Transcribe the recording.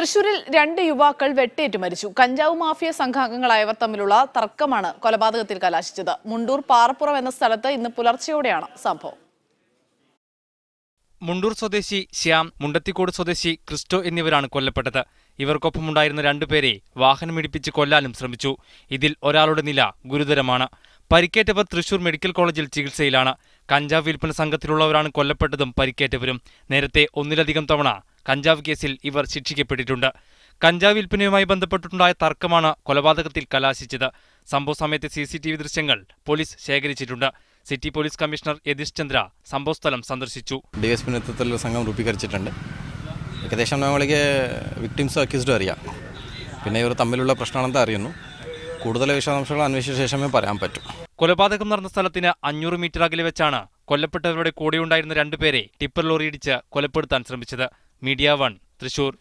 തൃശൂരിൽ 2 യുവാക്കൾ വെട്ടേറ്റ് മരിച്ചു. കഞ്ചാവ് മാഫിയ സംഘാംഗങ്ങളായവർ തമ്മിലുള്ള തർക്കമാണ് കൊലപാതകത്തിൽ കലാശിച്ചത്. മുണ്ടൂർ പാറപ്പുറം എന്ന സ്ഥലത്ത് ഇന്ന് പുലർച്ചെയോടെയാണ് സംഭവം. മുണ്ടൂർ സ്വദേശി ശ്യാം, മുണ്ടത്തിക്കോട് സ്വദേശി ക്രിസ്റ്റോ എന്നിവരാണ് കൊല്ലപ്പെട്ടത്. ഇവർക്കൊപ്പമുണ്ടായിരുന്ന 2 പേരെ വാഹനമിടിപ്പിച്ച് കൊല്ലാനും ശ്രമിച്ചു. ഇതിൽ ഒരാളുടെ നില ഗുരുതരമാണ്. പരിക്കേറ്റവർ തൃശൂർ മെഡിക്കൽ കോളേജിൽ ചികിത്സയിലാണ്. കഞ്ചാവ് വിൽപ്പന സംഘത്തിലുള്ളവരാണ് കൊല്ലപ്പെട്ടതും പരിക്കേറ്റവരും. നേരത്തെ ഒന്നിലധികം തവണ കഞ്ചാവ് കേസിൽ ഇവർ ശിക്ഷിക്കപ്പെട്ടിട്ടുണ്ട്. കഞ്ചാവ് വിൽപ്പനയുമായി ബന്ധപ്പെട്ടിട്ടുണ്ടായ തർക്കമാണ് കൊലപാതകത്തിൽ കലാശിച്ചത്. സംഭവ സമയത്തെ CCTV ദൃശ്യങ്ങൾ പോലീസ് ശേഖരിച്ചിട്ടുണ്ട്. City police commissioner Yathish Chandra സംഭവസ്ഥലം സന്ദർശിച്ചു. DSP നേതൃത്വത്തിലുള്ള സംഘം രൂപീകരിച്ചിട്ടുണ്ട്. ഏകദേശം നമ്മൾക്ക് വിക്ടിംസും അക്യൂസ്ഡും അറിയാം. പിന്നെ ഇവർ തമ്മിലുള്ള പ്രശ്നമാണെന്ന് അറിയുന്നു. കൂടുതൽ വിശദാംശങ്ങൾ അന്വേഷിച്ച ശേഷമേ പറയാൻ പറ്റൂ. കൊലപാതകം നടന്ന സ്ഥലത്തിന് 500 മീറ്റർ അകലെ വെച്ചാണ് കൊല്ലപ്പെട്ടവരുടെ കൂടെയുണ്ടായിരുന്ന 2 പേരെ ടിപ്പർ ലോറി ഇടിച്ച് കൊലപ്പെടുത്താൻ ശ്രമിച്ചത്. മീഡിയ 1 തൃശൂർ.